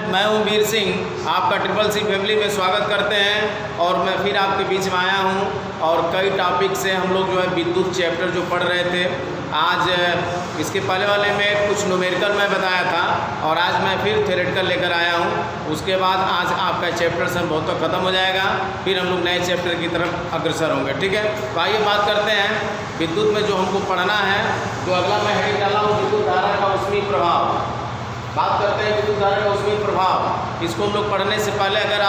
मैं हूं वीर सिंह, आपका ट्रिपल सी फैमिली में स्वागत करते हैं। और मैं फिर आपके बीच में आया हूं और कई टॉपिक से हम लोग जो है विद्युत चैप्टर जो पढ़ रहे थे। आज इसके पहले वाले में कुछ न्यूमेरिकल मैं बताया था और आज मैं फिर थ्योरेटिकल लेकर आया हूं। उसके बाद आज आपका चैप्टर सब बहुत तो ख़त्म हो जाएगा, फिर हम लोग नए चैप्टर की तरफ अग्रसर होंगे। ठीक है, तो आइए बात करते हैं विद्युत में जो हमको पढ़ना है। जो अगला मैं हेडिंग डाला हूँ, विद्युत धारा का ऊष्मीय प्रभाव। बात करते हैं विद्युत धारा का ऊष्मीय प्रभाव। इसको हम लोग पढ़ने से पहले अगर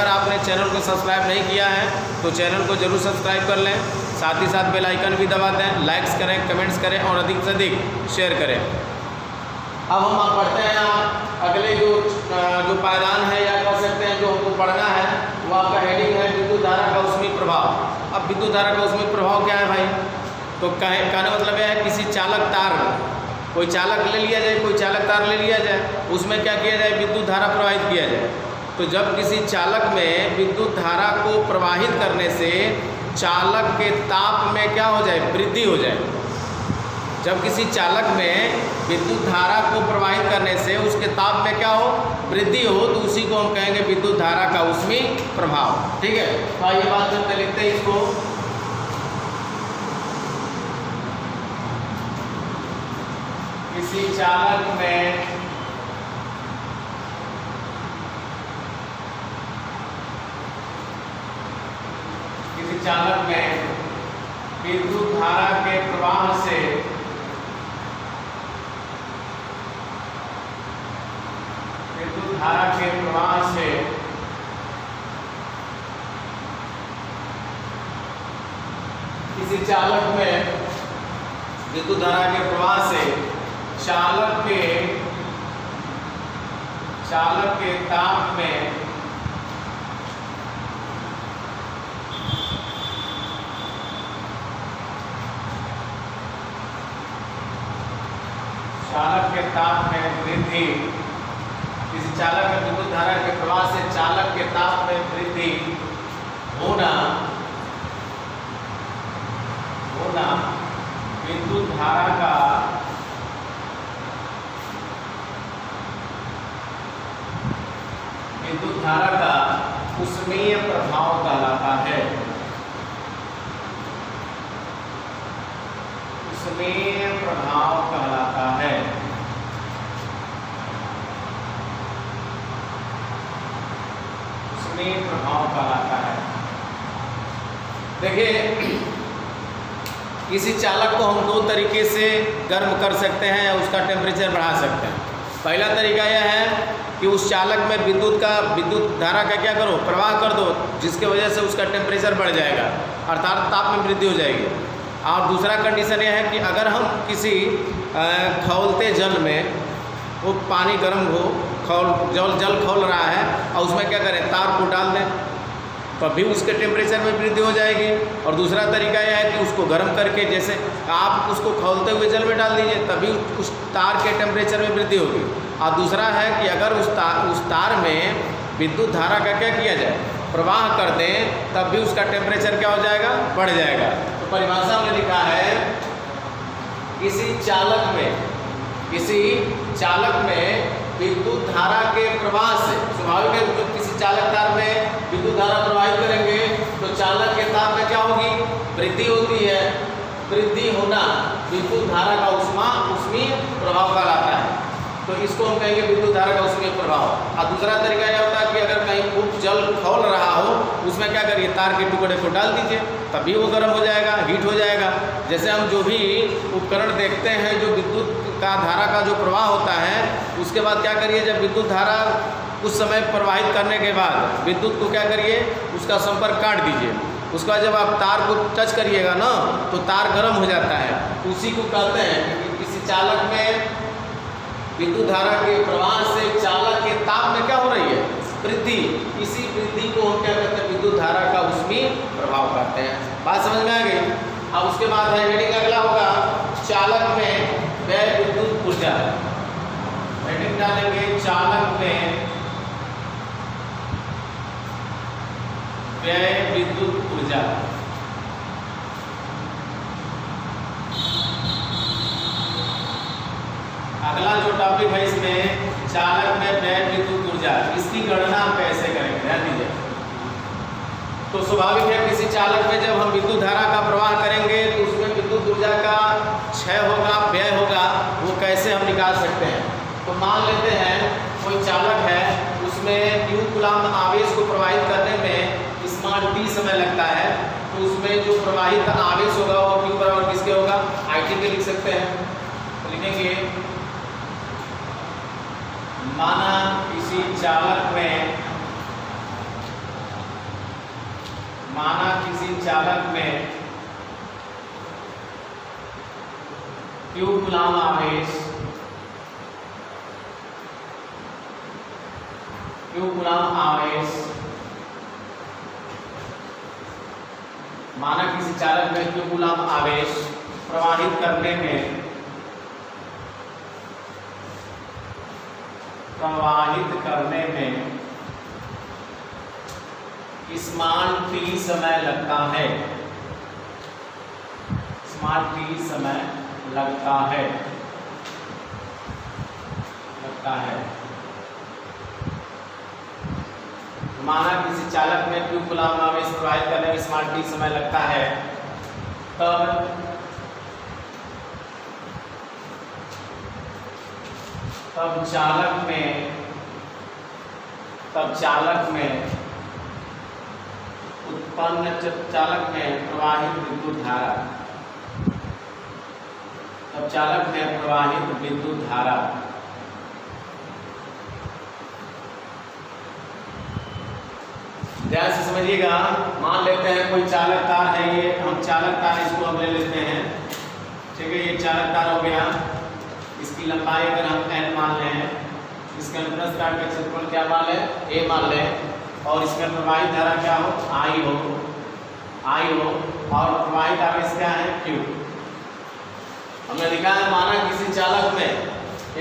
आपने चैनल को सब्सक्राइब नहीं किया है तो चैनल को जरूर सब्सक्राइब कर लें, साथ ही साथ बेल आइकन भी दबा दें, लाइक्स करें, कमेंट्स करें और अधिक से अधिक शेयर करें। अब हम आप पढ़ते हैं अगले जो पायदान है या कह सकते हैं जो हमको पढ़ना है, वो आपका हेडिंग है विद्युत धारा का ऊष्मीय प्रभाव। अब विद्युत धारा का ऊष्मीय प्रभाव क्या है भाई? तो कहने मतलब यह है किसी चालक तार, कोई चालक ले लिया जाए, कोई चालक तार ले लिया जाए, उसमें क्या किया जाए, विद्युत धारा प्रवाहित किया जाए। तो जब किसी चालक में विद्युत धारा को प्रवाहित करने से चालक के ताप में क्या हो जाए, वृद्धि हो जाए। जब किसी चालक में विद्युत धारा को प्रवाहित करने से उसके ताप में क्या हो, वृद्धि हो, तो उसी को हम कहेंगे विद्युत धारा का ऊष्मीय प्रभाव। ठीक है, तो आइए बात करते लिखते हैं इसको। किसी चालक में विद्युत धारा के प्रवाह से किसी चालक में विद्युत धारा के प्रवाह से चालक के ताप में वृद्धि, किसी चालक में विद्युत धारा के प्रवाह से चालक के ताप में वृद्धि होना विद्युत धारा का ऊष्मीय प्रभाव कहलाता है। ऊष्मीय प्रभाव कहलाता है। ऊष्मीय प्रभाव कहलाता है। देखिए, किसी चालक को हम दो तरीके से गर्म कर सकते हैं या उसका टेम्परेचर बढ़ा सकते हैं। पहला तरीका यह है कि उस चालक में विद्युत धारा का क्या करो, प्रवाह कर दो, जिसके वजह से उसका टेम्परेचर बढ़ जाएगा, अर्थात ताप में वृद्धि हो जाएगी। और दूसरा कंडीशन यह है कि अगर हम किसी खौलते जल में, वो पानी गर्म हो, जल खौल रहा है और उसमें क्या करें, तार को डाल दें, तभी उसके टेम्परेचर में वृद्धि हो जाएगी। और दूसरा तरीका यह है कि उसको गर्म करके, जैसे आप उसको खौलते हुए जल में डाल दीजिए, तभी उस तार के टेम्परेचर में वृद्धि होगी। और दूसरा है कि अगर उस तार में विद्युत धारा का क्या किया जाए, प्रवाह कर दें, तब भी उसका टेम्परेचर क्या हो जाएगा, बढ़ जाएगा। तो परिभाषा में लिखा है किसी चालक में विद्युत धारा के प्रवाह से, स्वाभाविक है जब किसी चालक तार में विद्युत धारा प्रवाहित करेंगे तो चालक के ताप में क्या होगी, वृद्धि होती है। वृद्धि होना विद्युत धारा का ऊष्मीय प्रभाव कहलाता है। तो इसको हम कहेंगे विद्युत धारा का ऊष्मीय प्रभाव। और दूसरा तरीका यह होता है कि अगर कहीं खूब जल खौल रहा हो, उसमें क्या करिए, तार के टुकड़े को डाल दीजिए, तभी वो गर्म हो जाएगा, हीट हो जाएगा। जैसे हम जो भी उपकरण देखते हैं, जो विद्युत का धारा का जो प्रवाह होता है, उसके बाद क्या करिए, जब विद्युत धारा कुछ समय प्रवाहित करने के बाद विद्युत को क्या करिए, उसका संपर्क काट दीजिए। उसके बाद जब आप तार को टच करिएगा ना, तो तार गर्म हो जाता है। उसी को कहते हैं कि किसी चालक में विद्युत धारा के प्रवाह से चालक के ताप में क्या हो रही है, वृद्धि। इसी वृद्धि को हम क्या कहते हैं, विद्युत धारा का ऊष्मीय प्रभाव कहते हैं। बात समझ में आ गई? अब उसके बाद हेडिंग अगला होगा चालक में व्यय विद्युत ऊर्जा। हेडिंग डालेंगे चालक में व्यय विद्युत ऊर्जा। अगला जो टॉपिक है इसमें चालक में व्यय विद्युत ऊर्जा। इसकी गणना आप कैसे करेंगे, ध्यान दीजिए। तो स्वाभाविक है किसी चालक में जब हम विद्युत धारा का प्रवाह करेंगे तो उसमें विद्युत ऊर्जा का क्षय होगा, व्यय होगा, वो कैसे हम निकाल सकते हैं। तो मान लेते हैं कोई चालक है, उसमें q कूलाम्ब आवेश को प्रवाहित करने में स्मॉल t समय लगता है, तो उसमें जो प्रवाहित आवेश होगा वो q बराबर किसके होगा, IT के लिख सकते हैं। तो लिखेंगे माना किसी चालक में q कूलाम्ब आवेश माना किसी चालक में q कूलाम्ब आवेश प्रवाहित करने में स्मॉल t समय लगता है, माना किसी चालक में q कूलाम्ब आवेश प्रवाहित करने में स्मॉल t समय लगता है, तब चालक में प्रवाहित विद्युत धारा ध्यान से समझिएगा। मान लेते हैं कोई चालक तार है, ये हम चालक तार इसको हम ले लेते हैं, ठीक है। ये चालक तार हो गया, इसकी लंबाई अगर हम n मान लें, इसके अनुप्रस्थ काट का क्षेत्रफल क्या मान लें, a मान लें, और इसमें प्रवाहित धारा क्या हो, I हो, और प्रवाहित आवेश क्या है, Q। हमने लिखा है माना किसी चालक में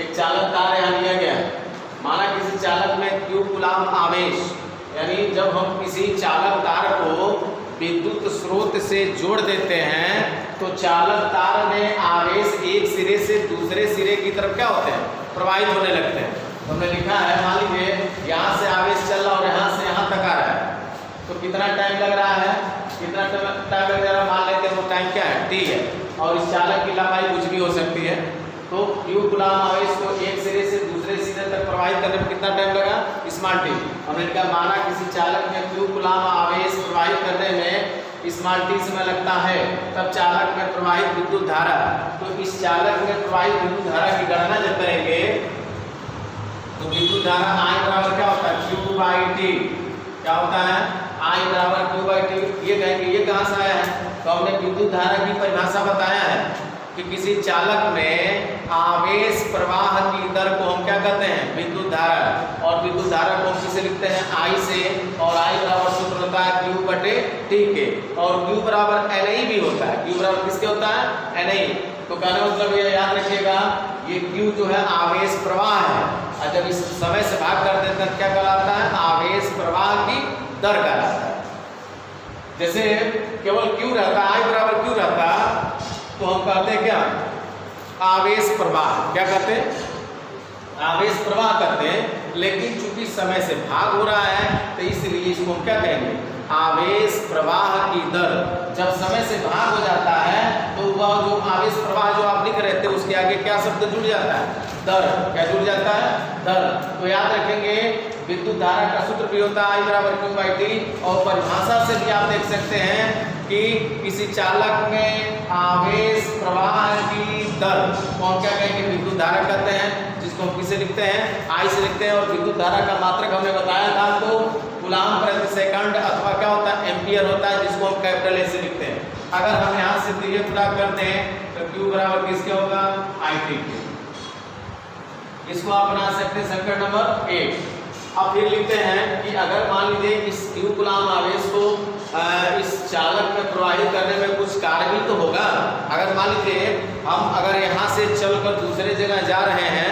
एक चालक तार यहाँ लिया गया, माना किसी चालक में q कूलाम्ब आवेश, यानी जब हम किसी चालक तार को विद्युत स्रोत से जोड़ देते हैं तो चालक तार में आवेश एक सिरे से दूसरे सिरे की तरफ क्या होते हैं, प्रवाहित होने लगते हैं। तो हमने लिखा है मान लीजिए यहाँ से आवेश चल रहा और यहाँ से यहाँ तक आ रहा है, तो कितना टाइम लग रहा है, कितना टाइम लग रहा है, मान लेते हैं वो टाइम क्या है, t है, और इस चालक की लंबाई कुछ भी हो सकती है। तो q कूलाम्ब आवेश को एक सिरे से दूसरे सिरे तक प्रवाहित करने में कितना टाइम लगा, स्मॉल t। हमने कहा माना किसी चालक में q कूलाम्ब आवेश प्रवाहित करने में स्मॉल t समय लगता है, तब चालक में प्रवाहित विद्युत धारा, तो इस चालक में प्रवाहित विद्युत धारा की गणना जब करेंगे तो विद्युत धारा I बराबर क्या होता है, q/t, क्या होता है, I बराबर q/t। ये कहेंगे ये कहाँ से आया है, तो हमने विद्युत धारा की परिभाषा बताया है कि किसी चालक में आवेश प्रवाह की दर को हम क्या कहते हैं, विद्युत धारा, और विद्युत धारा को हम किसे लिखते हैं, I से, और I बराबर सूत्र होता है q/t के, और q बराबर NI भी होता है, q बराबर किसके होता है, NI। तो कहने मतलब ये याद रखिएगा, ये q जो है आवेश प्रवाह है, और जब इस समय से भाग कर देते हैं क्या कहलाता है, आवेश प्रवाह की दर कहलाता है। जैसे केवल q रहता, I बराबर q रहता, तो हम कहते हैं क्या, आवेश प्रवाह, क्या कहते हैं, आवेश प्रवाह कहते हैं। लेकिन चूंकि समय से भाग हो रहा है तो इसलिए इसको हम क्या कहेंगे, आवेश प्रवाह की दर। जब समय से भाग हो जाता है तो वह जो आवेश प्रवाह जो आप लिख रहे थे उसके आगे क्या शब्द जुड़ जाता है, दर। क्या जुड़ जाता है, दर। तो याद रखेंगे विद्युत धारा का सूत्र भी होता है I बराबर q/t, और परिभाषा से भी आप देख सकते हैं कि किसी चालक में आवेश प्रवाह की दर को हम क्या कहेंगे, विद्युत धारा कहते हैं, जिसको हम किसे लिखते हैं, I से लिखते हैं। और विद्युत धारा का मात्रक हमने बताया था आपको कूलाम्ब प्रति सेकंड अथवा क्या होता है, एम्पियर होता है, जिसको हम कैपिटल A से लिखते हैं। अगर हम यहाँ से द्वितीय गुणा करते हैं तो q बराबर किसके होगा, IT के। इसको आप बना सकते हैं संकट नंबर 1। अब फिर लिखते हैं कि अगर मान लीजिए इस q कूलाम्ब आवेश को इस चालक में प्रवाहित करने में कुछ कार्य भी तो होगा। अगर मान लीजिए हम अगर यहाँ से चलकर दूसरे जगह जा रहे हैं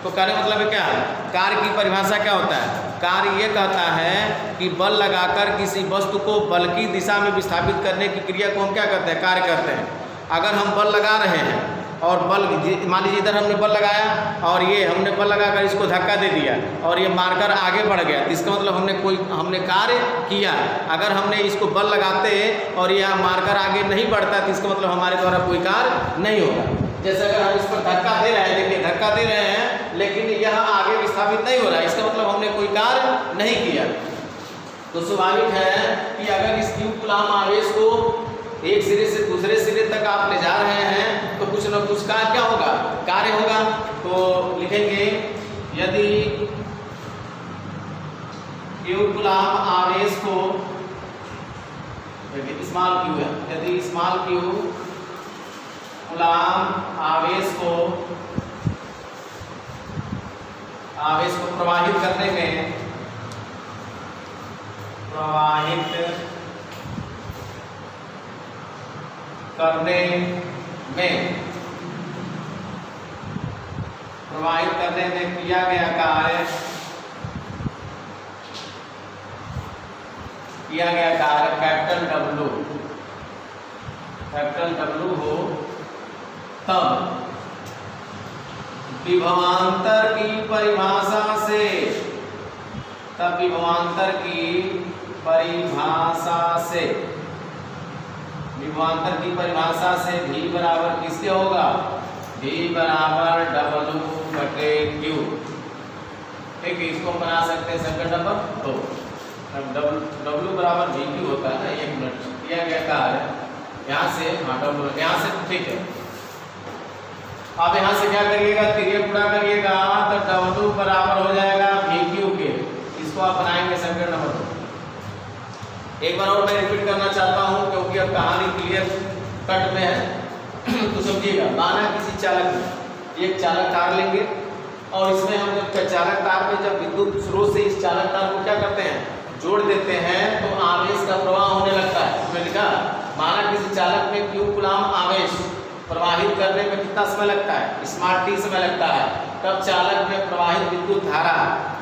तो कहने मतलब है क्या है, कार्य की परिभाषा क्या होता है, कार्य ये कहता है कि बल लगाकर किसी वस्तु को बल की दिशा में विस्थापित करने की क्रिया को हम क्या करते हैं, कार्य करते हैं। अगर हम बल लगा रहे हैं और बल मान लीजिए इधर हमने बल लगाया और ये हमने बल लगाकर इसको धक्का दे दिया और ये मारकर आगे बढ़ गया, तो इसका मतलब हमने कार्य किया। अगर हमने इसको बल लगाते और यह मारकर आगे नहीं बढ़ता तो इसका मतलब हमारे द्वारा कोई कार्य नहीं होगा। जैसे अगर हम इस पर धक्का दे रहे हैं, देखिए धक्का दे रहे हैं लेकिन यह आगे विस्थापित नहीं हो रहा है, इसका मतलब हमने कोई कार्य नहीं किया। तो स्वाभाविक है कि अगर इस q कूलाम आवेश को एक सिरे से दूसरे सिरे तक आप ले जा रहे हैं तो कुछ न कुछ का क्या होगा, कार्य होगा। तो लिखेंगे यदि q कूलाम आवेश को, स्मॉल q है, यदि स्मॉल q कूलाम आवेश को प्रवाहित करने में किया गया कार्य कैपिटल W हो, तब विभवांतर की परिभाषा से V बराबर किसके होगा, V बराबर W/Q। ठीक है, इसको बना सकते हैं समीकरण नंबर 2। W बराबर VQ होता है ना, 1 मिनट किया गया कार्य यहाँ से, हाँ W यहाँ से, ठीक है। अब यहाँ से क्या करिएगा, तिर्यक गुणा करिएगा तो W बराबर हो जाएगा VQ के, इसको आप बनाएंगे समीकरण नंबर 2। एक बार और मैं रिपीट करना चाहता हूँ क्योंकि अब कहानी क्लियर कट में है तो समझिएगा। माना किसी चालक में एक चालक तार लेंगे और इसमें हम जब चालक तार में जब विद्युत स्रोत से इस चालक तार को क्या करते हैं, जोड़ देते हैं तो आवेश का प्रवाह होने लगता है। उसमें लिखा माना किसी चालक में q कूलाम आवेश प्रवाहित करने में कितना समय लगता है, स्मार्ट t समय लगता है। तब चालक में प्रवाहित विद्युत धारा,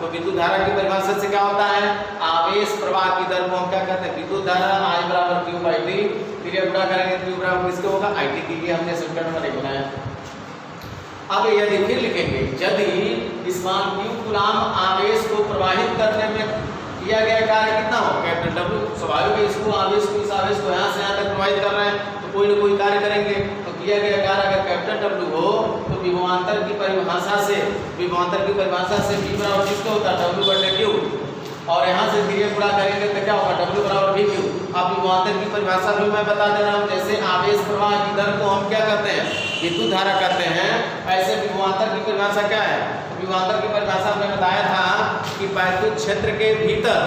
तो विद्युत धारा की परिभाषा से क्या होता है, आवेश प्रवाह की दर को हम क्या कहते हैं, विद्युत धारा I बराबर Q/T। फिर ये गुणा करेंगे Q बराबर किसके होगा, IT के लिए हमने समीकरण नंबर 1 बनाया। अब यदि फिर लिखेंगे यदि स्मॉल q कूलाम आवेश को प्रवाहित करने में किया गया कार्य कितना हो, कैपिटल W। स्वाभाविक है इसको आवेश को, इस आवेश को यहाँ से यहाँ तक प्रवाहित कर रहे हैं तो कोई ना कोई कार्य करेंगे। तो किया गया कार्य अगर कैपिटल W हो तो विभवांतर की परिभाषा से V बराबर किसका होता है, W/Q। और यहाँ से तिर्यक गुणा करेंगे तो क्या होगा, W बराबर VQ। अब विभवांतर की परिभाषा भी मैं बता दे रहा हूँ। जैसे आवेश प्रवाह की दर को हम क्या करते हैं, विद्युत धारा करते हैं, ऐसे विभवांतर की परिभाषा क्या है, विभवांतर की परिभाषा में बताया था कि वैद्युत क्षेत्र के भीतर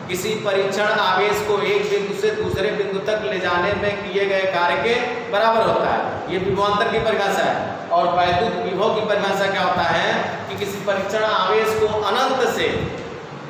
किसी परीक्षण आवेश को एक बिंदु से दूसरे बिंदु तक ले जाने में किए गए कार्य के बराबर होता है। ये विभवांतर की परिभाषा है। और वैद्युत विभव की परिभाषा क्या होता है कि किसी परीक्षण आवेश को अनंत से,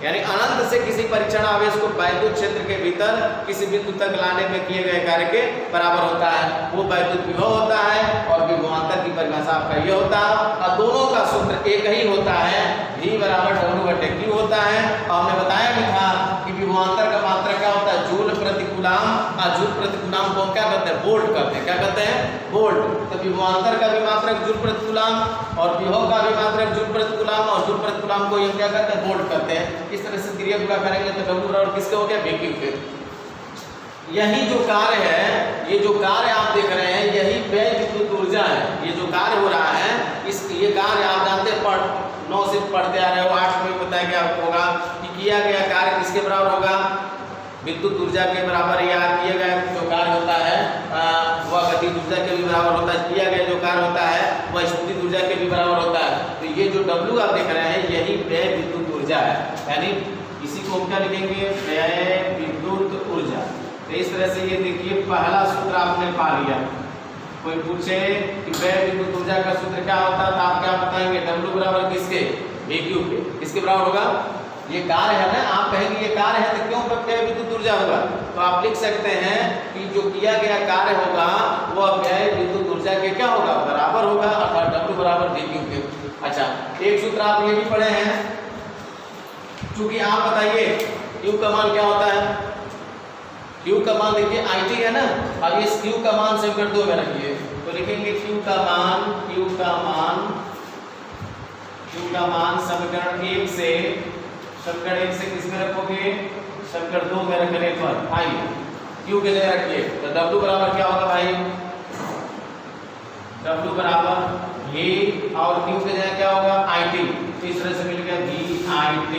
यानी अनंत से किसी परीक्षण आवेश को वैद्युत क्षेत्र के भीतर किसी बिंदु तक लाने में किए गए कार्य के बराबर होता है, वो वैद्युत विभव होता है। और विभवांतर की परिभाषा आपका ये होता है। और दोनों का सूत्र एक ही होता है, V बराबर W/Q होता है। और हमने बताया भी था कि विभवांतर का मात्रक क्या होता है, जूल प्रति कूलाम। जूल प्रति कूलाम को हम क्या करते हैं, वोल्ट करते हैं। क्या करते हैं, वोल्ट। तो विभवांतर का भी मात्रक जूल प्रति कूलाम और विभव का भी मात्रक जूल प्रति कूलाम, और जूल प्रति कूलाम को हम क्या करते हैं, वोल्ट करते हैं। इस तरह से तिर्यक गुणा करेंगे तो W बराबर किसके हो गया, VQ के। यही जो कार्य है, ये जो कार्य आप देख रहे हैं, यही व्यय विद्युत ऊर्जा है। ये जो कार्य हो रहा है, ये कार्य आप जानते हैं, 9 से पढ़ते आ रहे हो, 8 में बताया गया होगा कि किया गया कार्य किसके बराबर होगा, विद्युत ऊर्जा के बराबर। या किया गया जो कार्य होता है वह गतिज ऊर्जा के भी बराबर होता है। किया गया जो कार्य होता है वह स्थितिज ऊर्जा के भी बराबर होता है। तो ये जो W आप देख रहे हैं, यही व्यय विद्युत ऊर्जा है। यानी इसी को हम क्या लिखेंगे, व्यय विद्युत ऊर्जा। तो इस तरह से ये देखिए पहला सूत्र आपने पा लिया। कोई पूछे कि व्यय विद्युत ऊर्जा का सूत्र क्या होता है तो आप क्या बताएंगे, W बराबर किसके, VQ के। किसके बराबर होगा, ये कार्य है ना, आप कहेंगे ये कार्य है तो क्यों व्यय विद्युत ऊर्जा होगा। तो आप लिख सकते हैं कि जो किया गया कार्य होगा वह व्यय विद्युत ऊर्जा के क्या होगा, बराबर होगा, अर्थात W बराबर VQ के। अच्छा, एक सूत्र आप ये भी पढ़े हैं, चूंकि आप बताइए Q का मान क्या होता है, Q का मान देखिए IT है ना। अब इस Q का मान समीकरण 2 में रखिए तो तो लिखेंगे Q का मान समीकरण 1 से किस में रखोगे, समीकरण 2 में रखने पर I Q के जगह रखिए तो W बराबर क्या होगा भाई, W बराबर V और Q के जगह क्या होगा IT, तो इस तरह से मिल गया VIT।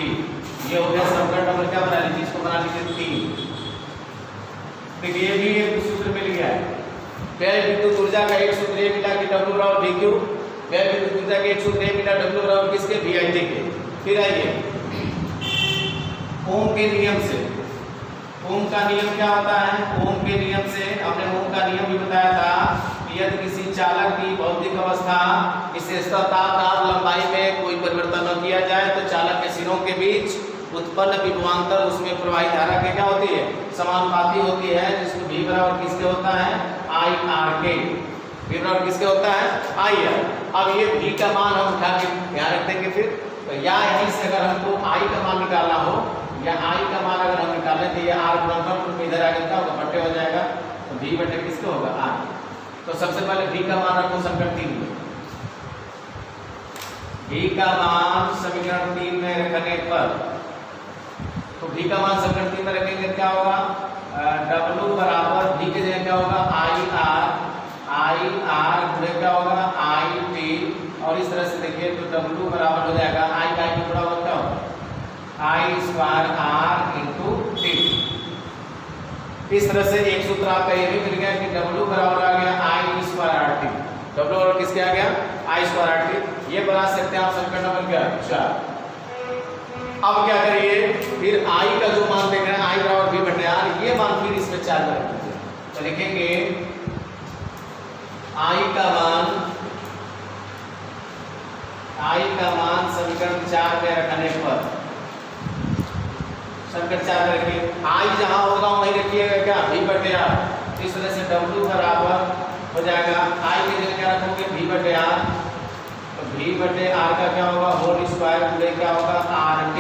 ये हो गया समीकरण नंबर क्या बना लीजिए, इसको बना लीजिए 3। तो ये भी एक सूत्र मिल गया है। व्यय विद्युत ऊर्जा का एक सूत्र ये मिला कि W बराबर VQ, व्यय विद्युत ऊर्जा के एक सूत्र ये मिला W बराबर किसके, VIT के। फिर आइए ओम के नियम से, ओम का नियम क्या होता है, ओम के नियम से हमने ओम का नियम भी बताया था कि यदि किसी चालक की भौतिक अवस्था विशेषता ताप लंबाई में कोई परिवर्तन न किया जाए तो चालक के सिरों के बीच उत्पन्न विभवांतर उसमें प्रवाहित धारा के क्या होती है, समानुपाती होती है, जिसको V बराबर किसके होता है, IR के। V बराबर किसके होता है, IR। अब ये V का मान हम उठा के ध्यान रख देंगे फिर, तो या यहीं से अगर हमको I का मान निकालना हो या I का मान अगर हम निकालें तो ये R बराबर इधर आगे क्या होगा, बट्टे हो जाएगा, तो V बटे किसके होगा, R। तो सबसे पहले V का मान रखो समीकरण 3 में, V का मान समीकरण 3 में रखने पर, तो V का मान समीकरण 3 में रखेंगे क्या होगा, W बराबर V के जगह क्या होगा IR गुणे क्या होगा IT, और इस तरह से देखिए तो W बराबर हो जाएगा I का I थोड़ा बहुत क्या होगा I square R into T। इस तरह से एक सूत्र आपका ये भी मिल गया कि W बराबर आ गया I स्क्वायर RT। W बराबर किसके आ गया, I स्क्वायर RT। ये बना सकते हैं आप समीकरण नंबर क्या, 4। अब क्या करिए, फिर I का जो मान देख रहे हैं I बराबर V बटे R, ये मान फिर इसमें 4 में रख दीजिए। तो लिखेंगे I का मान समीकरण 4 में रखने पर, समीकरण 4 में रखिए, I जहां होगा वहीं रखिएगा क्या, V बटे R। इस तरह से W बराबर हो जाएगा I की जगह क्या रखोगे, V बटे R। V बटे R का क्या होगा, होल स्क्वायर गुणे क्या होगा RT,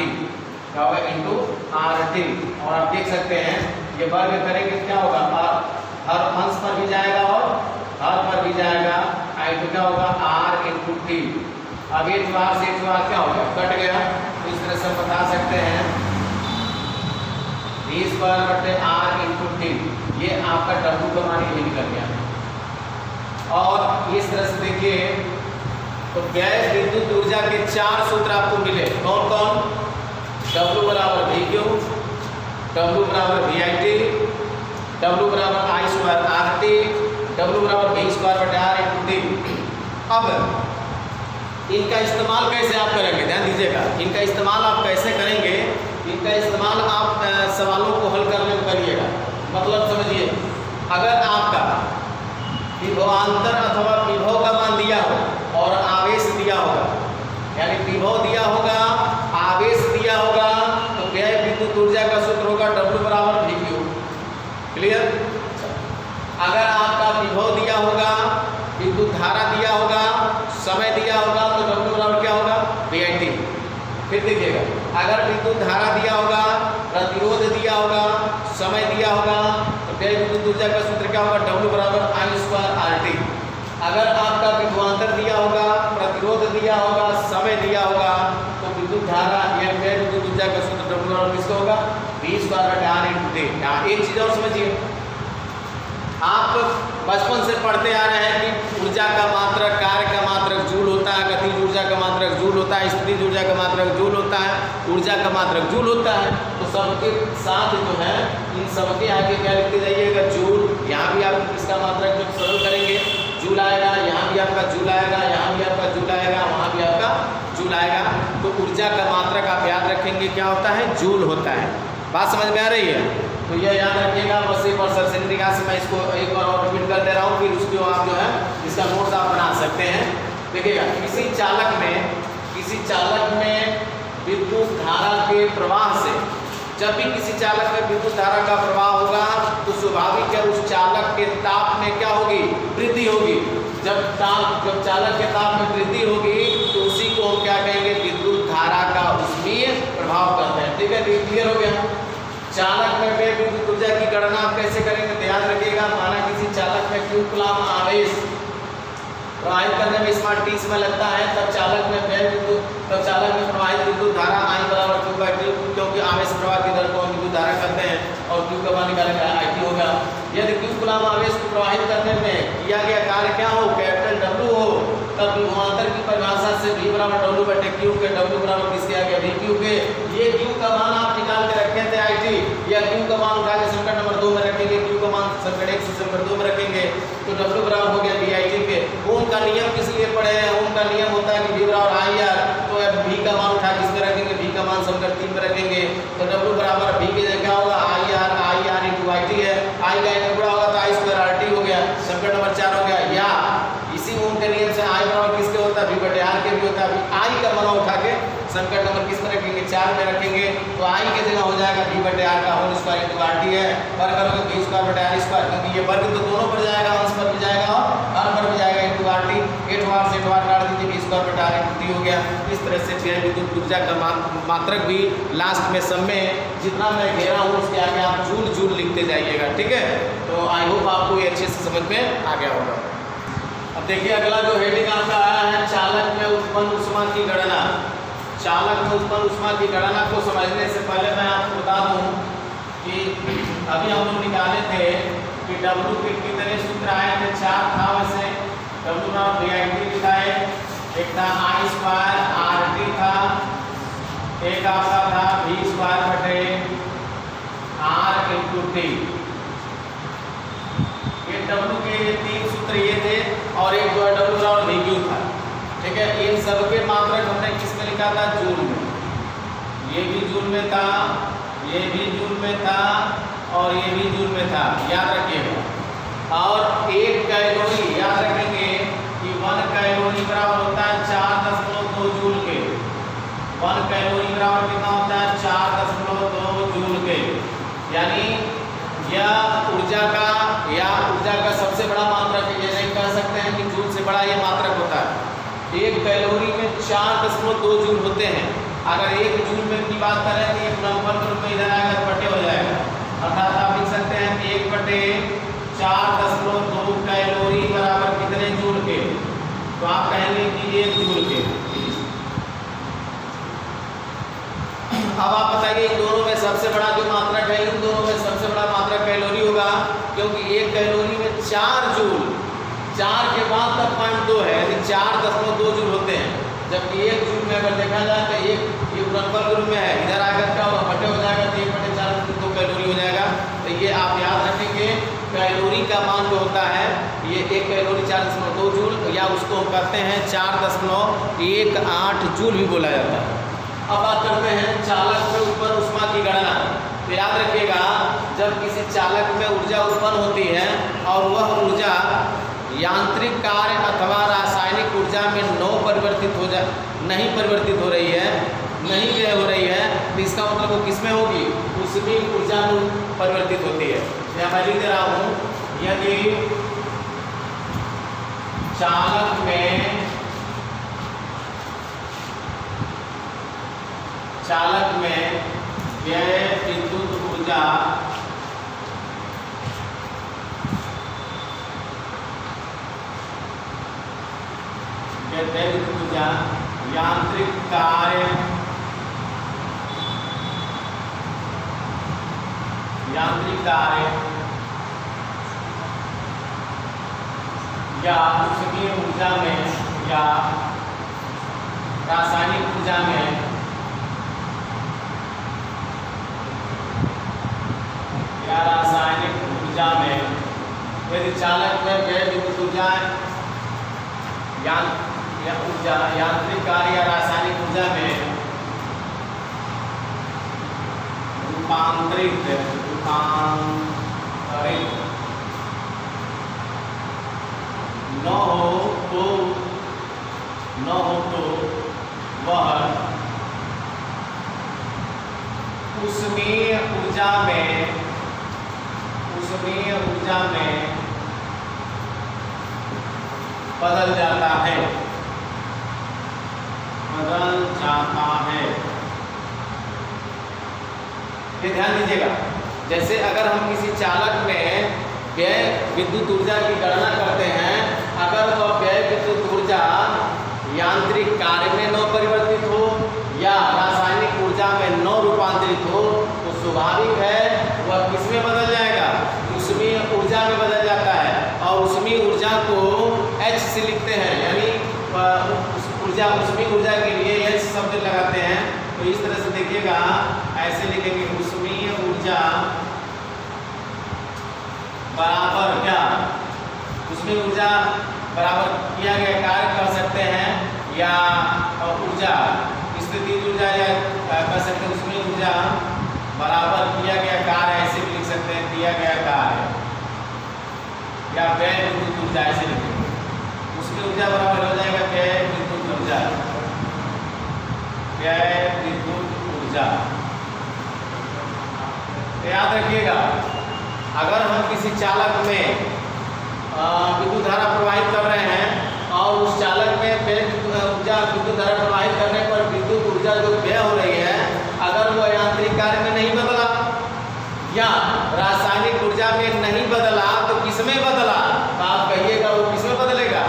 क्या होगा इंटू RT। और आप देख सकते हैं ये वर्ग करेंगे क्या होगा, हर अंश पर भी जाएगा और हर पर भी जाएगा, तो क्या होगा R इंटू T। अब ये ज्वार से ज्वार क्या होगा, कट गया। तो इस तरह से हम बता सकते हैं V स्क्वायर बटे R इंटू T, ये आपका W का मान ये निकल गया। और इस तरह से देखिए तो व्यय विद्युत ऊर्जा के 4 सूत्र आपको मिले, कौन कौन, W बराबर VQ, W बराबर VIT, W बराबर I स्क्वायर RT, W बराबर V स्क्वायर बटे R इंटू T। अब इनका इस्तेमाल कैसे आप करेंगे, ध्यान दीजिएगा, इनका इस्तेमाल आप कैसे करेंगे, इनका इस्तेमाल आप सवालों को हल करने में करिएगा। मतलब समझिए, अगर आपका विभवांतर अथवा विभव का मान दिया हो और आवेश दिया होगा, यानी विभव दिया होगा, आवेश दिया होगा, तो व्यय विद्युत ऊर्जा का सूत्र होगा W बराबर VQ। क्लियर। अगर आपका विभव दिया होगा, विद्युत धारा दिया होगा, समय दिया होगा, तो W बराबर क्या होगा, VIT। फिर देखिएगा, अगर विद्युत धारा दिया होगा, प्रतिरोध दिया होगा, समय दिया होगा, तो व्यय विद्युत ऊर्जा का सूत्र क्या होगा, W बराबर I स्क्वायर RT। अगर आपका विभवांतर दिया होगा, प्रतिरोध दिया होगा, समय दिया होगा, तो विद्युत धारा या व्यय विद्युत ऊर्जा का सूत्र W बराबर किसका होगा, V स्क्वायर बटे R इंटू T। एक चीज और समझिए, आप बचपन से पढ़ते आ रहे हैं कि ऊर्जा का मात्रक, कार्य का मात्रक जूल होता है, गतिज ऊर्जा का मात्रक जूल होता है, स्थितिज ऊर्जा का मात्रक जूल होता है, ऊर्जा का मात्रक जूल होता है। तो सबके साथ जो है इन सबके आगे क्या लिखते जाइएगा, जूल। यहाँ भी आप इसका मात्रक जब सरल करेंगे जूल आएगा, यहाँ भी आपका जूल आएगा, यहाँ भी आपका जूल आएगा, वहाँ भी आपका जूल आएगा। तो ऊर्जा का मात्रक आप याद रखेंगे क्या होता है, जूल होता है। बात समझ में आ रही है, तो ये याद रखिएगा। बस एक बार सरसेंद्री का से मैं इसको एक बार और रिपीट कर दे रहा हूँ, फिर उसको आप जो है इसका नोट्स आप बना सकते हैं। देखिएगा, किसी चालक में विद्युत धारा के प्रवाह से, जब भी किसी चालक में विद्युत धारा का प्रवाह होगा तो स्वाभाविक है उस चालक के ताप में क्या होगी, वृद्धि होगी। जब चालक के ताप में वृद्धि होगी तो उसी को हम क्या कहेंगे, विद्युत धारा का ऊष्मीय प्रभाव कहते हैं। ठीक है, क्लियर हो गया। चालक में विद्युत ऊर्जा की गणना आप कैसे करेंगे, ध्यान रखिएगा। माना किसी चालक में Q कूलम आवेश प्रवाहित करने में स्मार्ट टी समय लगता है, तब चालक में प्रवाहित विद्युत धारा I बराबर Q बाई T, क्योंकि आवेश प्रवाह की दर को हम विद्युत धारा करते हैं और Q का मान निकालेंगे IT होगा। यदि Q कूलाम आवेश को प्रवाहित करने में किया गया कार्य क्या हो, कैपिटल W हो, तब विभवांतर की परिभाषा से V बराबर W बटे Q के, W बराबर किसके आ गया VQ के। ये Q का मान आप निकाल के रखे थे IT, या Q का मान उठा के समीकरण नंबर 2 में रखेंगे, Q का मान समीकरण 1 से समीकरण 2 में रखेंगे, तो W बराबर हो गया VIT के। ओम का नियम किस लिए पढ़े हैं, ओम का नियम होता है कि V बराबर IR, तो अब V का मान उठा किस में रखेंगे, V का मान समीकरण 3 में रखेंगे, तो W बराबर V के जगह क्या होगा IR into IT है, I का एक गुणा होगा तो I स्क्वायर RT हो गया, समीकरण नंबर 4 हो गया। या इसी ओम के नियम से I बराबर किसके होता है, V बटे R के भी होता है। I का मान उठा के समीकरण नंबर किस में रखेंगे, 4 में रखेंगे, तो I की जगह हो जाएगा V बटे R का होल स्क्वायर into RT है, वर्ग करोगे V स्क्वायर बटे R स्क्वायर, क्योंकि ये वर्ग तो दोनों पर जाएगा, अंश पर भी जाएगा और हर पर भी जाएगा into RT, 8 से 8 काट दीजिए, V स्क्वायर बटे R into T हो गया। इस तरह से चयन विद्युत ऊर्जा का मात्रक भी लास्ट में सब में जितना मैं घेरा हूँ उसके आगे आप जूल लिखते जाइएगा, ठीक है। तो आई होप आपको ये अच्छे से समझ में आ गया होगा। अब देखिए अगला जो हेडिंग आपका आया है, चालक में उत्पन्न ऊष्मा की गणना। चालक में उत्पन्न ऊष्मा की गणना को समझने से पहले मैं आपको बता दूं कि अभी हम लोग निकाले थे कि W के कितने सूत्र आए थे, 4 था। वैसे W बराबर VIT लिखा है, एक था I स्क्वायर RT था, एक आपका था V स्क्वायर बटे R into T। ये W के 3 सूत्र ये थे और एक जो है W बराबर VQ था, ठीक है। इन सब के मात्रक हमने किस में लिखा था, जूल में। ये भी जूल में था, ये भी जूल में था और ये भी जूल में था, याद रखिएगा। और 1 कैलोरी याद रखेंगे कि 1 कैलोरी बराबर होता है 4.2 जूल के। 1 कैलोरी बराबर कितना होता है, 4.2 जूल के। यानी यह ऊर्जा का सबसे बड़ा मात्रक है, ये नहीं कह सकते हैं कि जूल से बड़ा ये मात्रक होता है। 1 कैलोरी में 4.2 जूल होते हैं। अगर 1 जूल में की बात करें तो ये गुणनफल के रूप में इधर आएगा तो बटे हो जाएगा, अर्थात आप लिख सकते हैं कि 1 बटे 4.2 कैलोरी बराबर कितने जूल के, तो आप कहेंगे कि 1 जूल के। अब आप बताइए इन दोनों में सबसे बड़ा जो मात्रक है, इन दोनों में सबसे बड़ा मात्रक कैलोरी होगा, क्योंकि 1 कैलोरी में 4 जूल, 4 के बाद तक 0.2 है, यानी 4.2 जूल होते हैं। जबकि 1 जूल में अगर देखा जाए तो ये गुणनफल के रूप में है, इधर आकर क्या होगा, बटे हो जाएगा, तो 1 बटे 4 2 कैलोरी हो जाएगा। तो ये आप याद रखेंगे, कैलोरी का मान जो होता है ये 1 कैलोरी 4.2 जूल, या उसको हम कहते हैं 4.18 जूल भी बोला जाता है। अब बात करते हैं चालक में उत्पन्न ऊष्मा की गणना। तो याद रखिएगा, जब किसी चालक में ऊर्जा उत्पन्न होती है और वह ऊर्जा यांत्रिक कार्य अथवा रासायनिक ऊर्जा में नहीं परिवर्तित हो रही है, तो इसका मतलब वो किस में होगी, उसकी ऊर्जा में परिवर्तित होती है। या मैं लिख दे रहा हूँ, यदि चालक में यह विद्युत ऊर्जा यांत्रिक कार्य या उसकी ऊर्जा में या रासायनिक ऊर्जा में यदि चालक में व्यय विद्युत ऊर्जा यांत्रिक कार्य या रासायनिक ऊर्जा में रूपांतरित न हो तो वह ऊष्मीय ऊर्जा में बदल जाता है। ये ध्यान दीजिएगा, जैसे अगर हम किसी चालक में व्यय विद्युत ऊर्जा की गणना करते हैं, अगर वह व्यय विद्युत ऊर्जा यांत्रिक कार्य में न परिवर्तित हो या रासायनिक ऊर्जा में न रूपांतरित हो तो स्वाभाविक है वह किसमें बदल जाएगा, ऊष्मीय ऊर्जा में बदल जाता है। और ऊष्मीय ऊर्जा को H से लिखते हैं, यानी ऊर्जा ऊष्मीय ऊर्जा के लिए H शब्द लगाते हैं। तो इस तरह से देखिएगा, ऐसे लिखेंगे ऊष्मीय ऊर्जा बराबर क्या, ऊष्मीय ऊर्जा बराबर किया गया कार्य कर सकते हैं या ऊर्जा स्थिति ऊर्जा या कर सकते हैं ऊष्मीय ऊर्जा बराबर किया गया कार्य, ऐसे भी लिख सकते हैं किया गया कार्य या व्यय विद्युत ऊर्जा, ऐसे लिखेंगे। ऊष्मीय ऊर्जा बराबर हो जाएगा व्यय विद्युत ऊर्जा, व्यय विद्युत ऊर्जा। तो याद रखिएगा, अगर हम किसी चालक में विद्युत धारा प्रवाहित कर रहे हैं और उस चालक में व्यय ऊर्जा विद्युत धारा प्रवाहित करने पर विद्युत ऊर्जा जो व्यय हो रही है, अगर वो यांत्रिक कार्य में नहीं बदला या रासायनिक ऊर्जा में नहीं बदला तो किसमें बदला, तो आप कहिएगा वो किसमें बदलेगा,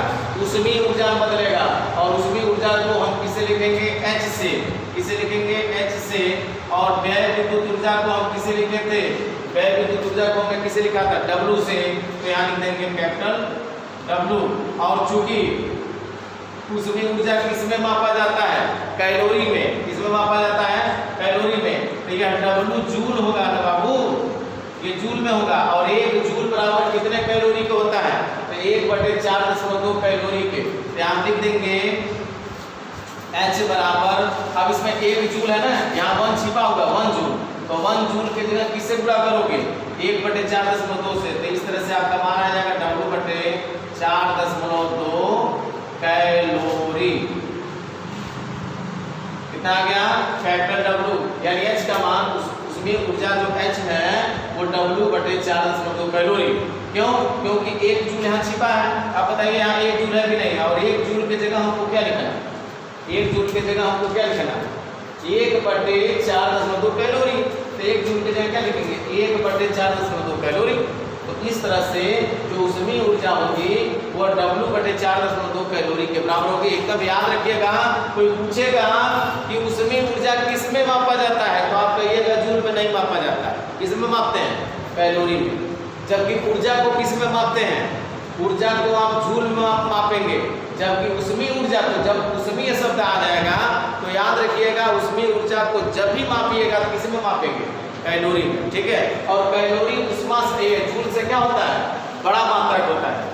ऊष्मीय ऊर्जा में बदलेगा। और ऊष्मीय ऊर्जा को हम किसे लिखेंगे, H से, किसे लिखेंगे H से। और व्यय विद्युत ऊर्जा को हम किसे लिखे थे, व्यय विद्युत ऊर्जा को हमने किसे लिखा था, W से, तो यहाँ लिख देंगे कैपिटल W। और चूंकि ऊष्मीय ऊर्जा किसमें मापा जाता है, कैलोरी में, किसमें मापा जाता है, कैलोरी में, तो यह W जूल होगा ना बाबू, ये जूल में होगा। और 1 जूल बराबर कितने कैलोरी के होता है, तो 1/4.2 कैलोरी के। तो यहाँ लिख देंगे H बराबर, अब इसमें 1 जूल है ना, यहाँ 1 छिपा होगा, 1 जूल, तो 1 जूल के जगह किससे गुणा करोगे, 1/4.2 से। तो इस तरह से आपका मान आ जाएगा W/4.2 कैलोरी। कितना आ गया, कैपिटल W, यानी H का मान, उसमें ऊर्जा जो H है वो W/4.2 कैलोरी। क्यों, क्योंकि 1 जूल यहाँ छिपा है। आप बताइए यहाँ 1 जूल है भी नहीं, और 1 जूल की जगह हमको क्या लिखना, 1 जूल की जगह हमको क्या लिखना, 1/4.2 कैलोरी। तो 1 जूल की जगह क्या लिखेंगे, 1/4.2 कैलोरी। तो इस तरह से जो ऊष्मीय ऊर्जा होगी वो W/4.2 कैलोरी के बराबर होगी। एकदम याद रखिएगा, कोई पूछेगा कि ऊष्मीय ऊर्जा किस में मापा जाता है, तो आप कहिएगा जूल में नहीं मापा जाता है, किस में मापते हैं, कैलोरी में। जबकि ऊर्जा को किस में मापते हैं, ऊर्जा को आप जूल में मापेंगे। जबकि ऊष्मीय ऊर्जा को, जब ऊष्मीय शब्द आ जाएगा तो याद रखिएगा ऊष्मीय ऊर्जा को जब भी मापिएगा तो किस में मापेंगे, कैलोरी में, ठीक है। और कैलोरी उष्मा से, जूल से क्या होता है, बड़ा मात्रक होता है।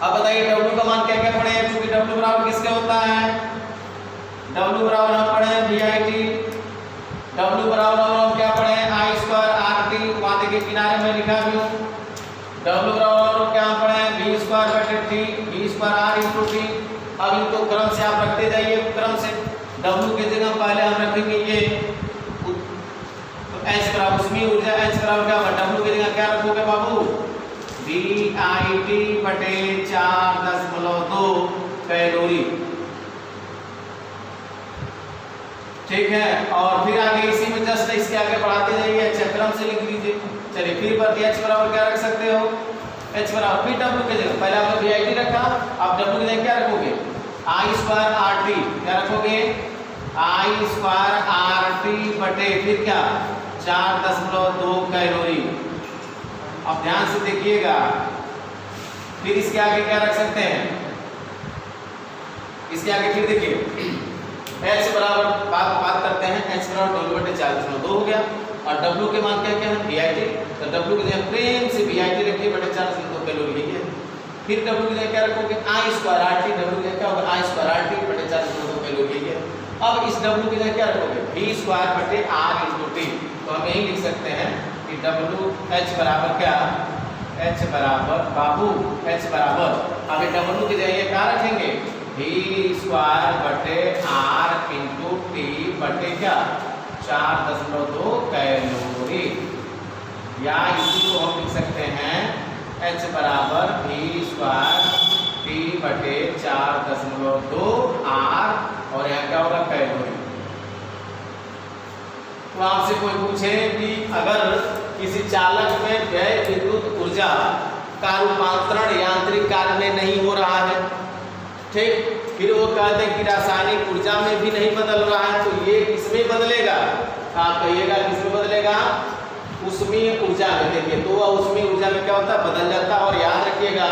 अब बताइए W का मान क्या क्या पढ़े हैं, क्योंकि W बराबर किसका होता है, W बराबर हम पढ़े हैं VIT, W बराबर हम क्या पढ़े हैं, I²RT, वहां देखिए किनारे में लिखा भी हूँ। W बराबर क्या पढ़े हैं, V²/T, V²R×T। अब इनको क्रम से आप रखते जाइए, क्रम से। W की जगह पहले हम रखेंगे ये, H बराबर ऊष्मीय ऊर्जा, H बराबर क्या होगा, W की जगह क्या रखोगे बाबू, VIT/4.2 कैलोरी, ठीक है। और फिर आगे इसी में जस्ट इसके आगे बढ़ाते जाइए, क्रम से लिख लीजिए। चलिए फिर पर H बराबर क्या रख सकते हो, H बराबर फिर W की जगह, पहले आपने VIT रखा, अब W की जगह क्या रखोगे, I²RT, क्या रखोगे, I²RT बटे फिर क्या 4.2 कैलोरी। अब ध्यान से देखिएगा, फिर इसके आगे क्या रख सकते हैं, इसके आगे फिर देखिए H बराबर बात करते हैं, H बराबर W/4.2 हो गया। और W के मान क्या क्या है, VIT, तो W की जगह प्रेम से VIT रखिए, बटे 4.2 कैलोरी लीजिए। फिर W की जगह क्या रखोगे, I²RT, W की जगह क्या होगा, I²RT बटे 4.2 कैलोरी लीजिए। अब इस W की जगह क्या रखोगे, V²/R×T, तो हम यही लिख सकते हैं कि H बराबर क्या, H बराबर बाबू, H बराबर, अब ये W की जगह क्या रखेंगे, V²/R×T बटे क्या 4.2 कैलोरी। या इसी को हम लिख सकते हैं H बराबर V²T बटे 4.2 R, और यहाँ क्या होगा, कैलोरी। तो आपसे कोई पूछे कि अगर किसी चालक में व्यय विद्युत ऊर्जा का रूपांतरण यांत्रिक कार्य में नहीं हो रहा है। ठीक, फिर वो कहते हैं कि रासायनिक ऊर्जा में भी नहीं बदल रहा है, तो ये किसमें बदलेगा? आप कहिएगा किसमें बदलेगा? ऊष्मीय ऊर्जा में। देखिए तो ऊष्मीय ऊर्जा में क्या होता है? बदल जाता है। और याद रखिएगा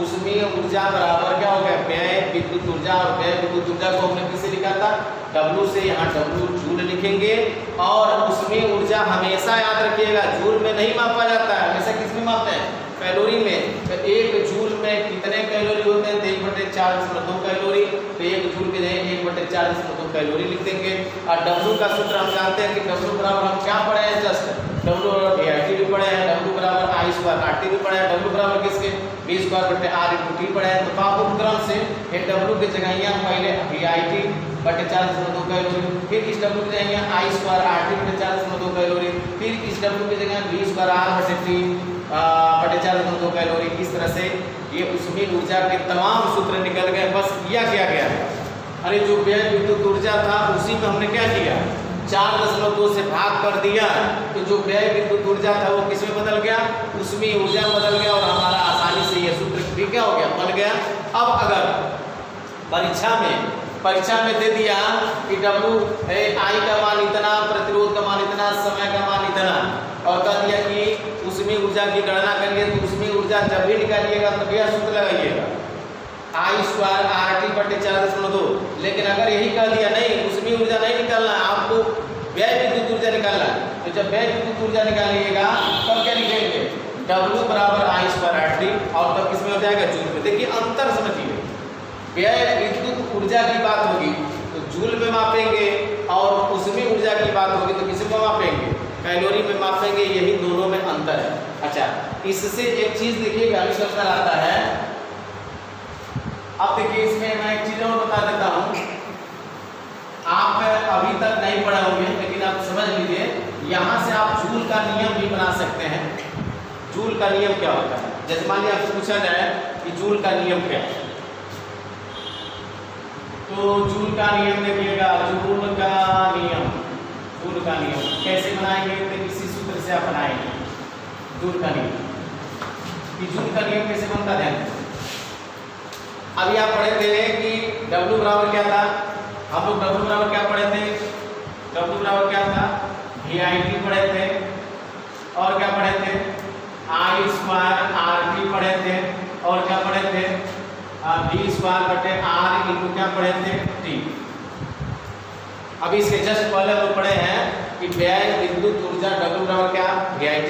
ऊष्मीय ऊर्जा बराबर क्या हो गया? व्यय विद्युत ऊर्जा। और व्यय विद्युत ऊर्जा को हमने किससे लिखा था? W से। यहाँ W जूल लिखेंगे। और ऊष्मीय ऊर्जा हमेशा याद रखिएगा जूल में नहीं मापा जाता है, हमेशा किसमें मापते हैं? कैलोरी में। तो 1 जूल में कितने कैलोरी होते हैं? 1/4 कैलोरी। तो 1 जूल के जगह 1/4 कैलोरी लिख देंगे। और W का सूत्र हम जानते हैं कि W बराबर हम क्या पढ़े हैं? जस्ट W AIT भी पढ़े हैं, W बराबर I² RT भी पढ़े हैं, W बराबर किसके? V²/R×T पढ़े हैं। तो पापुल क्रम से ये W की जगह यहाँ पहले AIT/4.2 कैलोरी, फिर इस W की जगह यहाँ I²RT/4.2 कैलोरी, फिर इस W की जगह V²R/T 4.2 कैलोरी। इस तरह से ये ऊष्मीय ऊर्जा के तमाम सूत्र निकल गए। बस किया क्या गया है? अरे जो व्यय विद्युत ऊर्जा था उसी में हमने क्या किया? 4.2 से भाग कर दिया। तो जो व्यय विद्युत ऊर्जा था वो किसमें बदल गया? ऊष्मीय ऊर्जा में बदल गया। और हमारा आसानी से ये सूत्र भी क्या हो गया? बन गया। अब अगर परीक्षा में दे दिया कि I का मान इतना, प्रतिरोध का मान इतना, समय का मान इतना, और कह दिया कि ऊष्मीय ऊर्जा की गणना करिए, तो ऊष्मीय ऊर्जा जब भी निकालिएगा तो यह सूत्र लगाइएगा I²RT/4.2। लेकिन अगर यही कह दिया नहीं ऊष्मीय ऊर्जा नहीं निकालना है, आपको व्यय विद्युत ऊर्जा निकालना है, तो जब व्यय विद्युत ऊर्जा निकालिएगा तब क्या लिखेंगे? W बराबर I²RT। और तब किसमें हो जाएगा? जूल में। देखिए अंतर समझिए, व्यय विद्युत ऊर्जा की बात होगी तो जूल में मापेंगे, और ऊष्मीय ऊर्जा की बात होगी तो किसी में मापेंगे? कैलोरी में मापेंगे। यही दोनों में अंतर है। अच्छा, इससे एक चीज देखिएगा निकल आता है। अब देखिए इसमें मैं एक चीज और बता देता हूँ, आप अभी तक नहीं पढ़े होंगे लेकिन आप समझ लीजिए, यहाँ से आप जूल का नियम भी बना सकते हैं। जूल का नियम क्या होता है? जैसे मान लीजिए आपसे पूछा जाए कि जूल का नियम क्या है, तो जूल का नियम देखिएगा। जूल का नियम कैसे बनाएंगे? तो किसी सूत्र से आप बनाएंगे जूल का नियम। कि जूल का नियम कैसे बनता है? अभी आप पढ़े थे कि W बराबर क्या था? हम लोग W बराबर क्या पढ़े थे? W बराबर क्या था? VIT पढ़े थे। और क्या पढ़े थे? I²RT पढ़े थे। और क्या पढ़े थे? V²/R इनटू क्या पढ़े थे? T। अभी इसके जस्ट पहले हम लोग पढ़े हैं कि व्यय विद्युत ऊर्जा W बराबर क्या? VIT।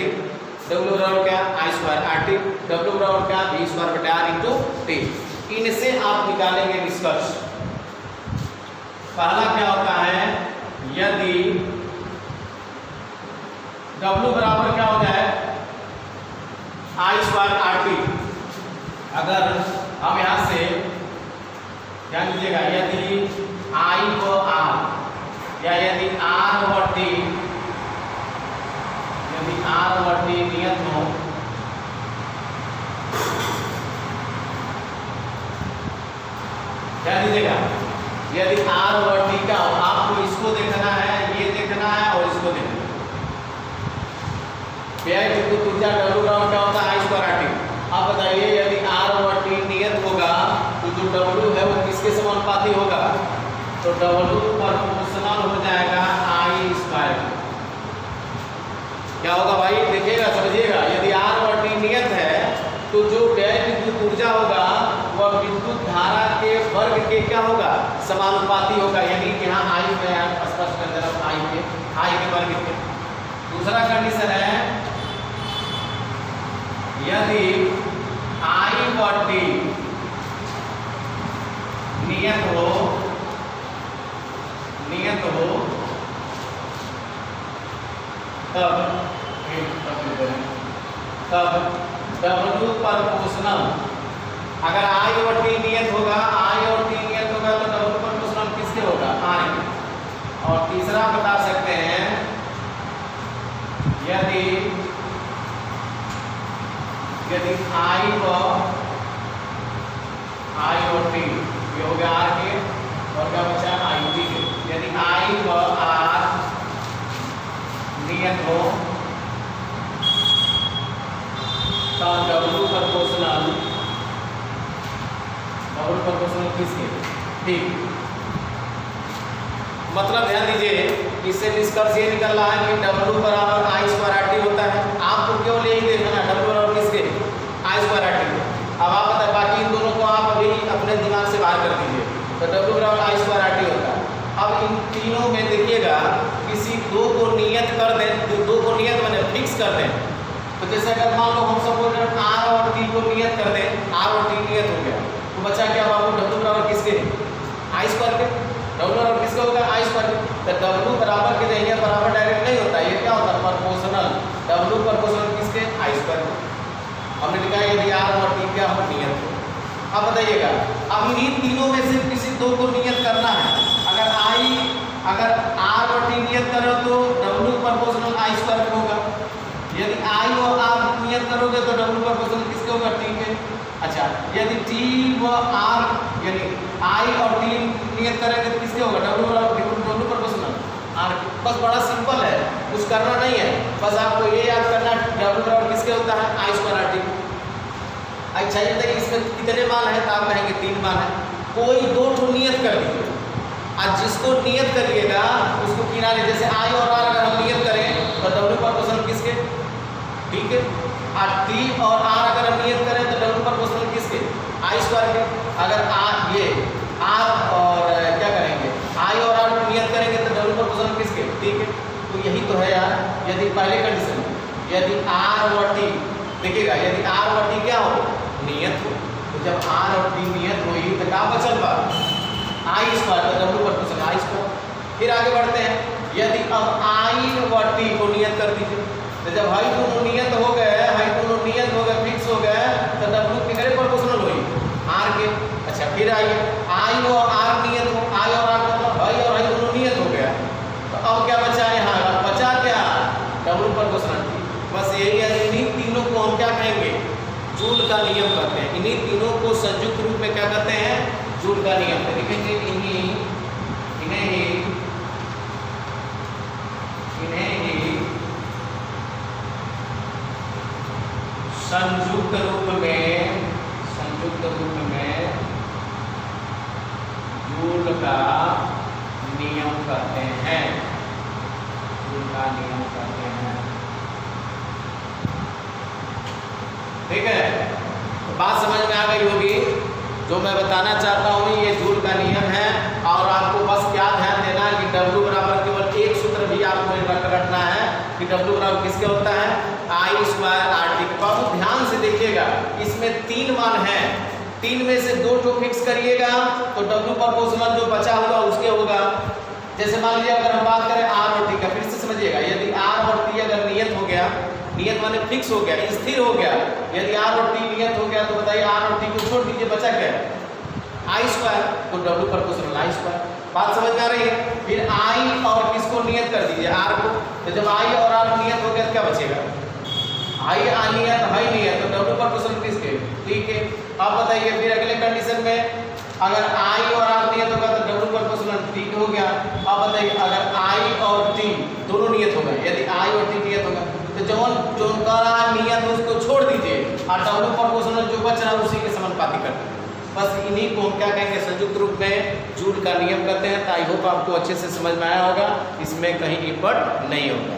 W बराबर क्या? I²RT। W बराबर क्या? V²/R into T। इनसे आप निकालेंगे निष्कर्ष। पहला क्या होता है? यदि W बराबर क्या हो जाए? I²RT। अगर हम यहाँ से ध्यान दीजिएगा, यदि I व R या यदि R व T, यदि R व T नियत हो, ध्यान दीजिएगा, यदि R व T का हो, आपको इसको देखना है, ये देखना है और इसको देखना है। व्यय विद्युत ऊर्जा W बराबर क्या होता है? I²RT। अब बताइए यदि R व T नियत होगा तो जो W है वो किसके समानुपाती होगा? तो W प्रोपोर्शनल हो जाएगा I²। क्या होगा भाई? देखिएगा, समझिएगा। यदि R व T नियत है तो जो व्यय विद्युत ऊर्जा होगा वह विद्युत धारा के वर्ग के क्या होगा? समानुपाती होगा। यानी यहाँ I में यहाँ स्पष्ट कर दे रहा हूँ, I के वर्ग के। दूसरा कंडीशन है, यदि I व T नियत हो तब W प्रोपोर्शनल, अगर I और T नियत होगा तो W प्रोपोर्शनल किसके होगा? I। और तीसरा बता सकते हैं, यदि I और T, ये हो गया R के, और क्या बचा? IT के। यदि I व R नियत हो तो W डबल प्रोपोर्शनल किसके, ठीक। मतलब ध्यान दीजिए, इससे निष्कर्ष ये निकल रहा है कि W बराबर आई स्क्वायर आर टी होता है। आपको केवल यही देखना है W बराबर किसके, आई स्क्वायर आर टी। अब आप बताए बाकी इन दोनों को आप अभी अपने दिमाग से बाहर कर दीजिए। तो W बराबर आई स्क्वायर आर टी होता है। अब इन तीनों में देखिएगा किसी दो को नियत कर दें, दो को नियत मैंने फिक्स कर दें। तो जैसे अगर मान लो हम सब R और T को नियत कर दें, R और T नियत हो गया, तो बचा क्या बाबू, W बराबर किसके, आई स्क्वायर के। W बराबर किसका होगा, आई स्क्वायर। तो W बराबर के देंगे, बराबर डायरेक्ट नहीं होता, ये क्या होता है, प्रोपोर्शनल। W प्रोपोर्शनल किसके, आई स्क्वायर। हमने लिखा है यदि R और T क्या हो, नियत हो। अब बताइएगा, अब इन्हीं तीनों में से किसी दो को नियत करना है। अगर R और T नियत करो तो W प्रोपोर्शनल आई स्क्वायर होगा। यदि I और R नियत करोगे तो W प्रोपोर्शनल किसके होगा, T के। अच्छा, यदि T व R यानी I और T नियत करेंगे तो किसके होगा, W प्रोपोर्शनल R। बस बड़ा सिंपल है, कुछ करना नहीं है, बस आपको ये याद करना W बराबर किसके होता है, आई स्क्वायर आर टी। अच्छा ये बताइए इसमें कितने मान है, तो आप कहेंगे 3 मान है। कोई दो ठो नियत कर दीजिए, आज जिसको नियत करिएगा उसको किनारे, जैसे I और R अगर हम नियत करें तो W प्रोपोर्शनल किसके, ठीक है। और T और R अगर हम नियत करें तो W प्रोपोर्शनल किसके, आई स्क्वायर के। अगर ये R और क्या करेंगे, I और R नियत करेंगे तो W प्रोपोर्शनल किसके, ठीक है। तो यही तो है यार, यदि पहले कंडीशन में यदि R और T देखिएगा, यदि R और T क्या हो, नियत हो, तो जब R और T नियत हुई तो क्या बचल बा, आई स्क्वायर, तो W प्रोपोर्शनल आई स्क्वायर। फिर आगे बढ़ते हैं, यदि अब I और T को नियत कर दीजिए, तो जब हाई दोनों नियत हो गए, फिक्स हो गए, तो W किसके प्रोपोर्शनल हुई, R के। अच्छा फिर आइए, I और R नियत हो, I और R मतलब हाई और हाई दोनों नियत हो गया, तो अब क्या बचा है, यहाँ बचा क्या, W प्रोपोर्शनल। बस यही है, इन्हीं तीनों को हम क्या कहेंगे, जूल का नियम कहते हैं। इन्हीं तीनों को संयुक्त रूप में क्या कहते हैं, जूल का नियम। लिखेंगे इन्हें संयुक्त रूप में जूल का नियम कहते हैं, जूल का नियम कहते हैं, ठीक है। तो बात समझ में आ गई होगी, जो मैं बताना चाहता हूँ ये जूल का नियम है। और आपको बस क्या ध्यान देना है कि W बराबर केवल एक सूत्र भी आपको रखना है कि W बराबर किसके होता है, आई स्क्वायर आर टी। बाबू ध्यान से देखिएगा, इसमें 3 मान हैं, 3 में से 2 को फिक्स करिएगा तो W प्रोपोर्शनल जो बचा हुआ उसके होगा। जैसे मान लीजिए अगर हम बात करें R और T का, फिर से समझिएगा, यदि R और T अगर नियत हो गया, नियत माने फिक्स हो गया, स्थिर हो गया, यदि R और T नियत हो गया तो बताइए R और T को छोड़ दीजिए, बचा क्या, आई स्क्वायर, तो W प्रोपोर्शनल आई स्क्वायर। बात समझ में आ रही है। फिर I और किसको नियत कर दीजिए, R को, तो जब I और R नियत हो गया तो क्या बचेगा, I नियत हाई नियत, तो W प्रोपोर्शनल किसके, ठीक है। अब बताइए फिर अगले कंडीशन में अगर I और R नियत होगा तो W प्रोपोर्शनल T हो गया। अब बताइए अगर I और T दोनों नियत हो गए, यदि I और T नियत होगा तो जो का नियत है उसको छोड़ दीजिए और W प्रोपोर्शनल जो बच रहा है उसी के समानुपाती कर दीजिए। बस इन्हीं को हम क्या कहेंगे, संयुक्त रूप में जूल का नियम कहते हैं। तो आई होप आपको अच्छे से समझ में आया होगा, इसमें कहीं इपट नहीं होगा।